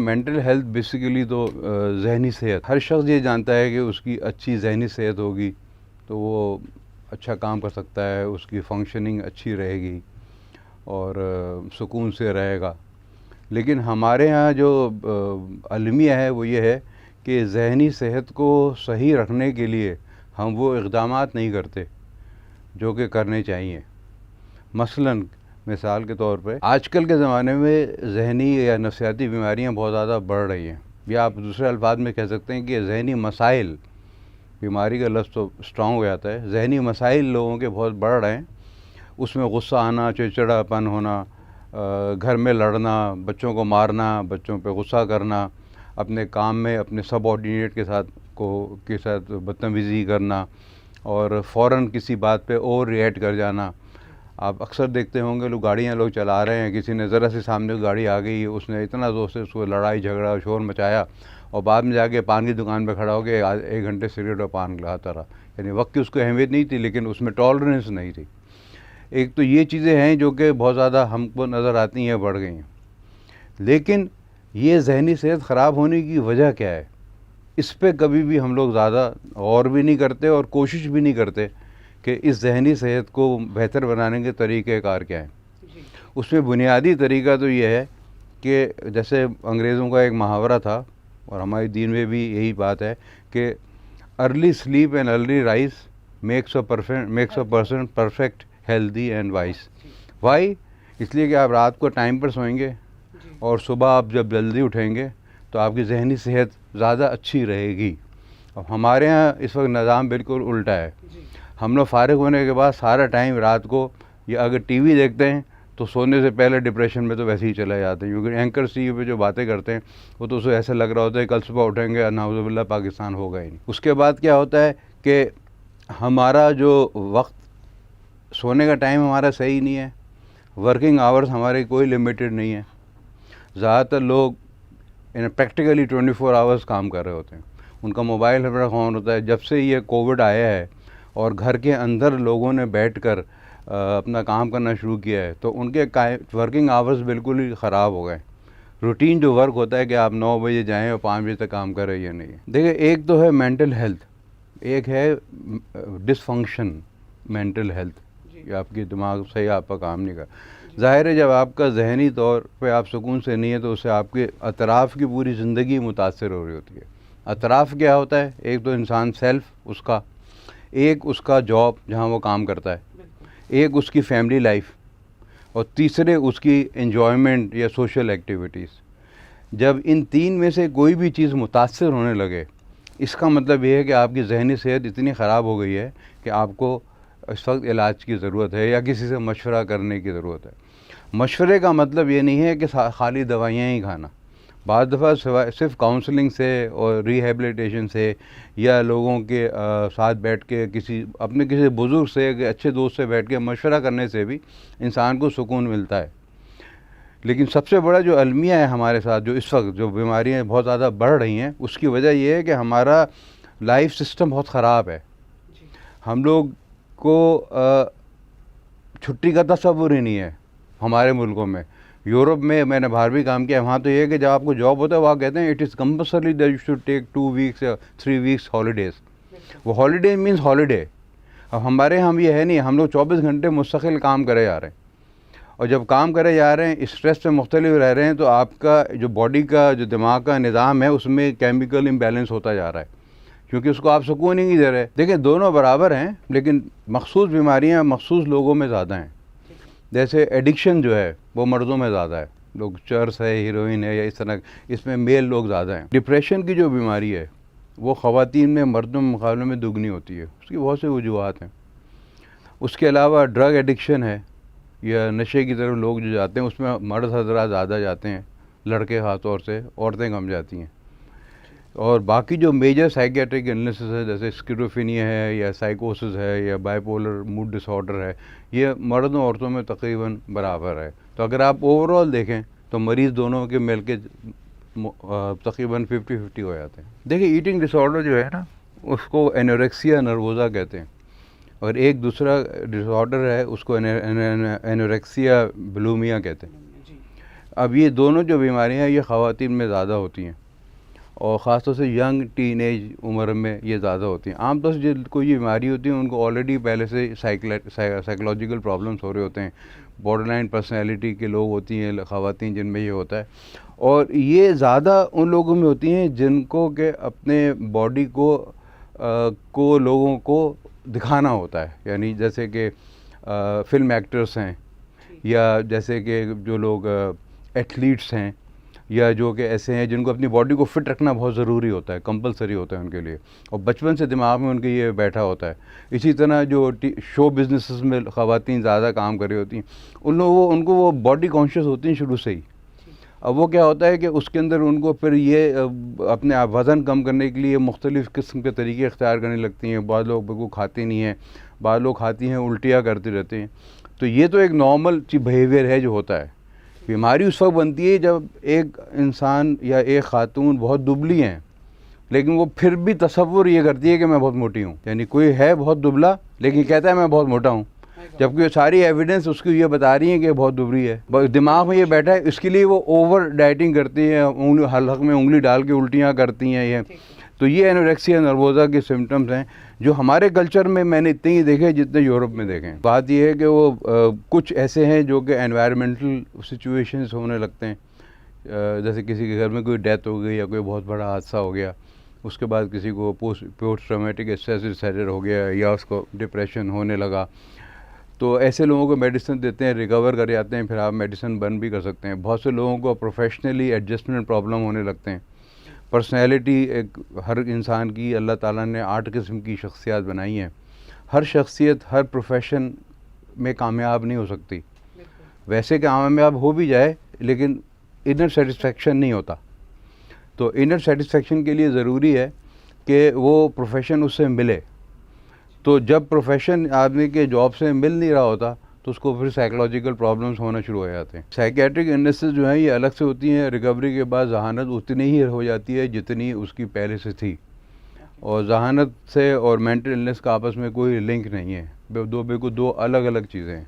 Mental health basically تو ذہنی صحت، ہر شخص یہ جانتا ہے کہ اس کی اچھی ذہنی صحت ہوگی تو وہ اچھا کام کر سکتا ہے، اس کی فنکشننگ اچھی رہے گی اور سکون سے رہے گا. لیکن ہمارے ہاں جو المیہ ہے وہ یہ ہے کہ ذہنی صحت کو صحیح رکھنے کے لیے ہم وہ اقدامات نہیں کرتے جو کہ کرنے چاہیے. مثلاً مثال کے طور پہ آج کل کے زمانے میں ذہنی یا نفسیاتی بیماریاں بہت زیادہ بڑھ رہی ہیں، یا آپ دوسرے الفاظ میں کہہ سکتے ہیں کہ ذہنی مسائل، بیماری کا لفظ تو اسٹرانگ ہو جاتا ہے، ذہنی مسائل لوگوں کے بہت بڑھ رہے ہیں. اس میں غصہ آنا، چڑچڑا پن ہونا، گھر میں لڑنا، بچوں کو مارنا، بچوں پہ غصہ کرنا، اپنے کام میں اپنے سب آرڈینیٹ کے ساتھ بدتمیزی کرنا اور فوراً کسی بات پہ اور ریئیکٹ کر جانا. آپ اکثر دیکھتے ہوں گے لوگ چلا رہے ہیں، کسی نے ذرا سے سامنے گاڑی آ گئی، اس نے اتنا زور سے اس کو لڑائی جھگڑا شور مچایا اور بعد میں جا کے پان کی دکان پہ کھڑا ہو کے 1 گھنٹے سگریٹ اور پان کھاتا رہا. یعنی وقت کی اس کو اہمیت نہیں تھی لیکن اس میں ٹالرنس نہیں تھی. ایک تو یہ چیزیں ہیں جو کہ بہت زیادہ ہم کو نظر آتی ہیں، بڑھ گئی ہیں. لیکن یہ ذہنی صحت خراب ہونے کی وجہ کیا ہے، اس پہ کبھی بھی ہم لوگ زیادہ غور بھی نہیں کرتے اور کوشش بھی نہیں کرتے کہ اس ذہنی صحت کو بہتر بنانے کے طریقہ کار کیا ہیں. اس میں بنیادی طریقہ تو یہ ہے کہ جیسے انگریزوں کا ایک محاورہ تھا اور ہمارے دین میں بھی یہی بات ہے کہ early sleep and early rise makes a person perfect healthy and wise. Why? اس لیے کہ آپ رات کو ٹائم پر سوئیں گے اور صبح آپ جب جلدی اٹھیں گے تو آپ کی ذہنی صحت زیادہ اچھی رہے گی. اب ہمارے ہاں اس وقت نظام بالکل الٹا ہے. ہم لوگ فارغ ہونے کے بعد سارا ٹائم رات کو، یا اگر ٹی وی دیکھتے ہیں تو سونے سے پہلے ڈپریشن میں تو ویسے ہی چلے جاتے ہیں، کیونکہ اینکرز ٹی وی پہ جو باتیں کرتے ہیں وہ تو اسے ایسے لگ رہا ہوتا ہے کل صبح اٹھیں گے نعوذ باللہ پاکستان ہوگا ہی نہیں. اس کے بعد کیا ہوتا ہے کہ ہمارا جو وقت سونے کا ٹائم ہمارا صحیح نہیں ہے، ورکنگ آورز ہمارے کوئی لمیٹڈ نہیں ہے. زیادہ تر لوگ پریکٹیکلی 24 آورز کام کر رہے ہوتے ہیں. ان کا موبائل ہمارا فون ہوتا ہے. جب سے یہ کووڈ آیا ہے اور گھر کے اندر لوگوں نے بیٹھ کر اپنا کام کرنا شروع کیا ہے تو ان کے ورکنگ آورز بالکل ہی خراب ہو گئے. روٹین جو ورک ہوتا ہے کہ آپ 9 بجے جائیں اور 5 بجے تک کام کریں، یہ نہیں ہے. دیکھیں، ایک تو ہے مینٹل ہیلتھ، ایک ہے ڈس فنکشن مینٹل ہیلتھ، یہ آپ کی دماغ صحیح آپ کا کام نہیں کر. ظاہر ہے جب آپ کا ذہنی طور پہ آپ سکون سے نہیں ہے تو اس سے آپ کے اطراف کی پوری زندگی متاثر ہو رہی ہوتی ہے. اطراف کیا ہوتا ہے؟ ایک تو انسان سیلف، اس کا ایک اس کا جاب جہاں وہ کام کرتا ہے، ایک اس کی فیملی لائف، اور تیسرے اس کی انجوائمنٹ یا سوشل ایکٹیویٹیز. جب ان تین میں سے کوئی بھی چیز متاثر ہونے لگے، اس کا مطلب یہ ہے کہ آپ کی ذہنی صحت اتنی خراب ہو گئی ہے کہ آپ کو اس وقت علاج کی ضرورت ہے یا کسی سے مشورہ کرنے کی ضرورت ہے. مشورے کا مطلب یہ نہیں ہے کہ خالی دوائیاں ہی کھانا. بعض دفعہ صرف کاؤنسلنگ سے اور ریہیبلیٹیشن سے یا لوگوں کے ساتھ بیٹھ کے اپنے کسی بزرگ سے، اچھے دوست سے بیٹھ کے مشورہ کرنے سے بھی انسان کو سکون ملتا ہے. لیکن سب سے بڑا جو المیہ ہے ہمارے ساتھ، جو اس وقت جو بیماریاں بہت زیادہ بڑھ رہی ہیں، اس کی وجہ یہ ہے کہ ہمارا لائف سسٹم بہت خراب ہے. ہم لوگ کو چھٹی کا تصور ہی نہیں ہے ہمارے ملکوں میں. یورپ میں نے باہر بھی کام کیا، وہاں تو یہ ہے کہ جب آپ کو جاب ہوتا ہے وہاں کہتے ہیں it is compulsory that you should take 2 ویکس یا 3 ویکس ہالیڈیز. وہ ہالیڈے مینس ہالیڈے. اب ہمارے ہم یہ ہے نہیں، ہم لوگ 24 گھنٹے مستقل کام کرے جا رہے ہیں، اور جب کام کرے جا رہے ہیں اسٹریس سے مختلف رہ رہے ہیں تو آپ کا جو باڈی کا جو دماغ کا نظام ہے اس میں کیمیکل امبیلنس ہوتا جا رہا ہے، کیونکہ اس کو آپ سکون ہی نہیں دے رہے. دیکھیں، دونوں برابر ہیں لیکن مخصوص بیماریاں مخصوص لوگوں میں زیادہ ہیں. جیسے ایڈکشن جو ہے وہ مردوں میں زیادہ ہے، لوگ چرس ہے، ہیروئن ہے، یا اس طرح، اس میں میل لوگ زیادہ ہیں. ڈپریشن کی جو بیماری ہے وہ خواتین میں مردوں کے مقابلے میں دگنی ہوتی ہے. اس کی بہت سے وجوہات ہیں. اس کے علاوہ ڈرگ ایڈکشن ہے یا نشے کی طرف لوگ جو جاتے ہیں اس میں مرد حضرات زیادہ جاتے ہیں، لڑکے خاص طور سے، عورتیں کم جاتی ہیں. اور باقی جو میجر سائیکیٹرک النیسز ہے جیسے اسکیزوفرینیا ہے یا سائیکوسس ہے یا bipolar mood disorder ہے، یہ مردوں عورتوں میں تقریباً برابر ہے. تو اگر آپ اوور آل دیکھیں تو مریض دونوں کے مل کے تقریباً 50-50 ہو جاتے ہیں. دیکھیں، ایٹنگ ڈس آرڈر جو ہے نا اس کو اینوریکسیا نروزا کہتے ہیں، اور ایک دوسرا ڈس آرڈر ہے اس کو اینوریکسیا بلومیا کہتے ہیں. اب یہ دونوں جو بیماریاں ہیں یہ خواتین میں زیادہ ہوتی ہیں، اور خاص طور سے ینگ ٹین ایج عمر میں یہ زیادہ ہوتی ہیں. عام طور سے جو کوئی بیماری ہوتی ہے ان کو آلریڈی پہلے سے سائیکولوجیکل پرابلمس ہو رہے ہوتے ہیں. بارڈر لائن پرسنالٹی کے لوگ ہوتی ہیں خواتین جن میں یہ ہوتا ہے، اور یہ زیادہ ان لوگوں میں ہوتی ہیں جن کو کہ اپنے باڈی کو لوگوں کو دکھانا ہوتا ہے. یعنی جیسے کہ فلم ایکٹرس ہیں، یا جیسے کہ جو لوگ ایتھلیٹس ہیں، یا جو کہ ایسے ہیں جن کو اپنی باڈی کو فٹ رکھنا بہت ضروری ہوتا ہے، کمپلسری ہوتا ہے ان کے لیے، اور بچپن سے دماغ میں ان کے یہ بیٹھا ہوتا ہے. اسی طرح جو شو بزنسز میں خواتین زیادہ کام کر رہی ہوتی ہیں، ان کو وہ باڈی کانشیس ہوتی ہیں شروع سے ہی. اب وہ کیا ہوتا ہے کہ اس کے اندر ان کو پھر یہ اپنے وزن کم کرنے کے لیے مختلف قسم کے طریقے اختیار کرنے لگتی ہیں. بعض لوگ بالکل کھاتے نہیں ہیں، بعض لوگ کھاتی ہیں الٹیاں کرتے رہتے ہیں. تو یہ تو ایک نارمل بیہیویئر ہے جو ہوتا ہے. بیماری اس وقت بنتی ہے جب ایک انسان یا ایک خاتون بہت دبلی ہیں، لیکن وہ پھر بھی تصور یہ کرتی ہے کہ میں بہت موٹی ہوں. یعنی کوئی ہے بہت دبلا لیکن کہتا ہے میں بہت موٹا ہوں، جبکہ ساری ایویڈنس اس کو یہ بتا رہی ہیں کہ بہت دبلی ہے. دماغ میں یہ بیٹھا ہے، اس کے لیے وہ اوور ڈائٹنگ کرتی ہیں، حلق میں انگلی ڈال کے الٹیاں کرتی ہیں. یہ تو یہ انوریکسیا نروزا کے سمٹمز ہیں جو ہمارے کلچر میں نے اتنے ہی دیکھے جتنے یورپ میں دیکھے ہیں. بات یہ ہے کہ وہ کچھ ایسے ہیں جو کہ انوائرمنٹل سچویشنز ہونے لگتے ہیں، جیسے کسی کے گھر میں کوئی ڈیتھ ہو گئی یا کوئی بہت بڑا حادثہ ہو گیا، اس کے بعد کسی کو پوسٹ ٹرامیٹک اسٹریس ڈسآرڈر ہو گیا، یا اس کو ڈپریشن ہونے لگا، تو ایسے لوگوں کو میڈیسن دیتے ہیں، ریکور کر جاتے ہیں، پھر آپ میڈیسن بند بھی کر سکتے ہیں. بہت سے لوگوں کو پروفیشنلی ایڈجسٹمنٹ پرابلم ہونے لگتے ہیں. پرسنالٹی ایک ہر انسان کی اللہ تعالیٰ نے 8 قسم کی شخصیات بنائی ہیں. ہر شخصیت ہر پروفیشن میں کامیاب نہیں ہو سکتی. ویسے کامیاب ہو بھی جائے لیکن انر سیٹسفیکشن نہیں ہوتا. تو انر سیٹسفیکشن کے لیے ضروری ہے کہ وہ پروفیشن اس سے ملے. تو جب پروفیشن آدمی کے جاب سے مل نہیں رہا ہوتا تو اس کو پھر سائیکولوجیکل پرابلمس ہونا شروع ہو جاتے ہیں. سائیکیٹرک النیسز جو ہیں یہ الگ سے ہوتی ہیں. ریکوری کے بعد ذہانت اتنی ہی ہو جاتی ہے جتنی اس کی پہلے سے تھی، اور ذہانت سے اور مینٹل النیس کا آپس میں کوئی لنک نہیں ہے. بالکل دو الگ الگ چیزیں ہیں.